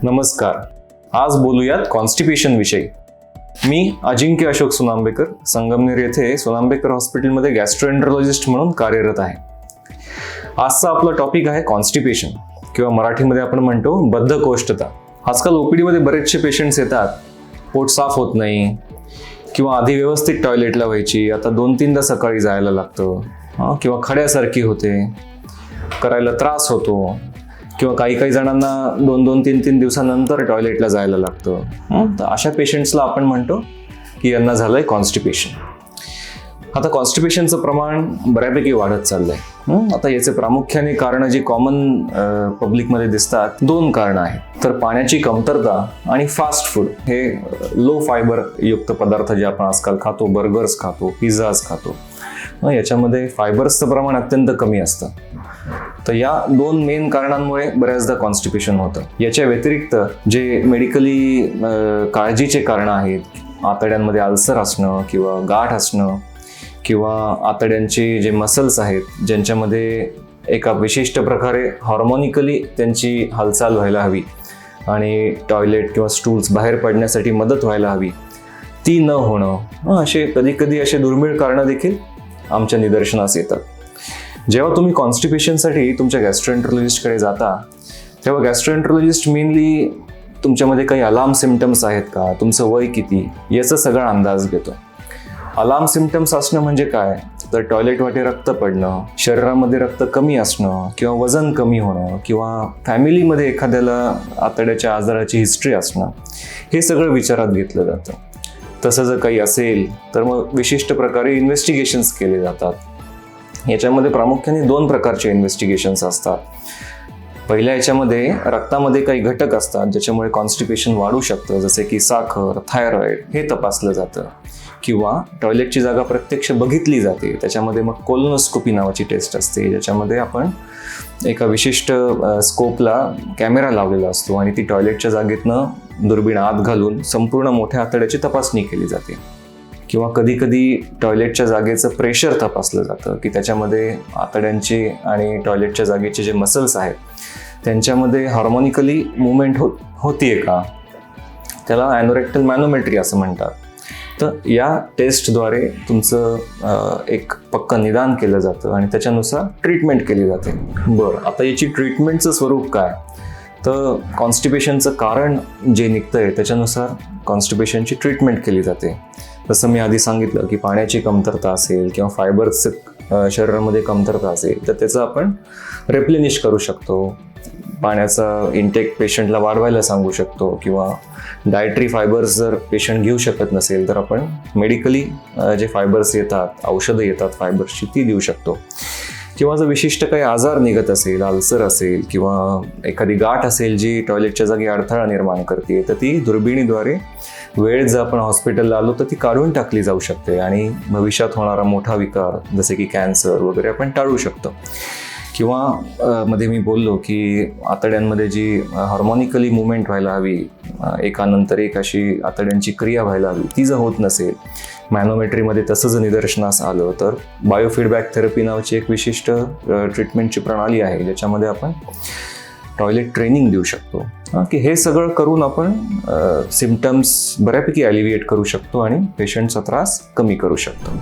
नमस्कार. आज बोलूयात कॉन्स्टिपेशन विषयी. मी अजिंक्य अशोक सुनांबेकर, संगमनेर येथे सुनांबेकर हॉस्पिटलमध्ये गॅस्ट्रोएंटरोलॉजिस्ट म्हणून कार्यरत आहे. आजचा आपला टॉपिक आहे कॉन्स्टिपेशन किंवा मराठीमध्ये आपण म्हणतो बद्धकोष्ठता. आजकाल ओपीडीमध्ये बरेचसे पेशंट्स येतात, पोट साफ होत नाही किंवा आधी व्यवस्थित टॉयलेटला व्हायची, आता 2-3दा सकाळी जायला लागतं किंवा खड्यासारखी होते, करायला त्रास होतो किंवा काही जणांना 2-3 दिवसानंतर टॉयलेटला जायला लागतं. तर अशा पेशंट्सला आपण म्हणतो की यांना झालंय कॉन्स्टिपेशन. आता कॉन्स्टिपेशनचं प्रमाण बऱ्यापैकी वाढत चाललंय. आता याचे प्रामुख्याने कारणं जी कॉमन पब्लिकमध्ये दिसतात, 2 कारणं आहेत. तर पाण्याची कमतरता आणि फास्ट फूड, हे लो फायबर युक्त पदार्थ जे आपण आजकाल खातो, बर्गर्स खातो, पिझ्झाज खातो, याच्यामध्ये फायबर्सचं प्रमाण अत्यंत कमी असतं. तर या 2 मेन कारणांमुळे बऱ्याचदा कॉन्स्टिपेशन होतं. याच्या व्यतिरिक्त जे मेडिकली काळजीचे कारणं आहेत, आतड्यांमध्ये अल्सर असणं किंवा गाठ असणं किंवा आतड्यांचे जे मसल्स आहेत ज्यांच्यामध्ये एका विशिष्ट प्रकारे हॉर्मोनिकली त्यांची हालचाल व्हायला हवी आणि टॉयलेट किंवा स्टूल्स बाहेर पडण्यासाठी मदत व्हायला हवी, ती न होणं, असे कधी असे दुर्मिळ कारणं देखील आमच्या निदर्शनास येतात. जेव्हा तुम्ही कॉन्स्टिपेशनसाठी तुमच्या गॅस्ट्रोएंटरोलॉजिस्टकडे जाता, तेव्हा गॅस्ट्रोएंटरोलॉजिस्ट मेनली तुमच्यामध्ये काही अलार्म सिम्पटम्स आहेत का, तुमचं वय किती, याचा सगळा अंदाज घेतो. अलार्म सिम्पटम्स असणं म्हणजे काय, तर टॉयलेट वाटे रक्त पडणं, शरीरामध्ये रक्त कमी असणं किंवा वजन कमी होणं किंवा फॅमिलीमध्ये एखाद्याला आतड्याच्या आजाराची हिस्ट्री असणं, हे सगळं विचारात घेतलं जातं. तसं जर काही असेल तर मग विशिष्ट प्रकारे इन्व्हेस्टिगेशन्स केले जातात. याच्यामध्ये प्रामुख्याने 2 प्रकारचे इन्व्हेस्टिगेशन्स असतात. पहिल्या याच्यामध्ये रक्तामध्ये काही घटक असतात ज्याच्यामुळे कॉन्स्टिपेशन वाढू शकतं, जसे की साखर, थायरॉइड, हे तपासलं जातं. किंवा टॉयलेटची जागा प्रत्यक्ष बघितली जाते, त्याच्यामध्ये मग कोलोनोस्कोपी नावाची टेस्ट असते, ज्याच्यामध्ये आपण एका विशिष्ट स्कोपला कॅमेरा लावलेला असतो आणि ती टॉयलेटच्या जागेतनं दुर्बीण आत घालून संपूर्ण मोठ्या आतड्याची तपासणी केली जाते. किंवा कधी टॉयलेटच्या जागेचं प्रेशर तपासलं जातं की त्याच्यामध्ये आतड्यांचे आणि टॉयलेटच्या जागेचे जे मसल्स आहेत त्यांच्यामध्ये हार्मोनिकली मुवमेंट होतीये का, त्याला ॲनोरेक्टल मॅनोमेट्री असं म्हणतात. तर या टेस्टद्वारे तुमचं एक पक्कं निदान केलं जातं आणि त्याच्यानुसार ट्रीटमेंट केली जाते. बरं, आता याची ट्रीटमेंटचं स्वरूप काय, तर कॉन्स्टिपेशनचं कारण जे निघतंय त्याच्यानुसार कॉन्स्टिपेशनची ट्रीटमेंट केली जाते. जसं मी आधी सांगितलं की पाण्याची कमतरता असेल किंवा फायबर्सचं शरीरामध्ये कमतरता असेल तर त्याचं आपण रेप्लेनिश करू शकतो. पाण्याचा इंटेक पेशंटला वाढवायला सांगू शकतो किंवा डायटरी फायबर्स जर पेशंट घेऊ शकत नसेल तर आपण मेडिकली जे फायबर्स येतात, औषधं येतात फायबर्सची, ती देऊ शकतो. किंवा जर विशिष्ट काही आजार निघत असेल, अल्सर असेल किंवा एखादी गाठ असेल जी टॉयलेटच्या जागी अडथळा निर्माण करते, तर ती दुर्बिणीद्वारे वेळ जर आपण हॉस्पिटलला आलो तर ती काढून टाकली जाऊ शकते आणि भविष्यात होणारा मोठा विकार जसे की कॅन्सर वगैरे आपण टाळू शकतो. किंवा मध्ये मी बोललो की आतड्यांमध्ये जी हार्मोनिकली मुवमेंट व्हायला हवी, एकानंतर एक अशी आतड्यांची क्रिया व्हायला हवी, ती जर होत नसेल, मॅनोमेट्रीमध्ये तसं जर निदर्शनास आलं तर बायोफीडबॅक थेरपी नावाची एक विशिष्ट ट्रीटमेंटची प्रणाली आहे ज्याच्यामध्ये आपण टॉयलेट ट्रेनिंग देऊ शकतो की हे सगळं करून आपण सिम्पटम्स बऱ्यापैकी ॲलिव्हिएट करू शकतो आणि पेशंटचा त्रास कमी करू शकतो.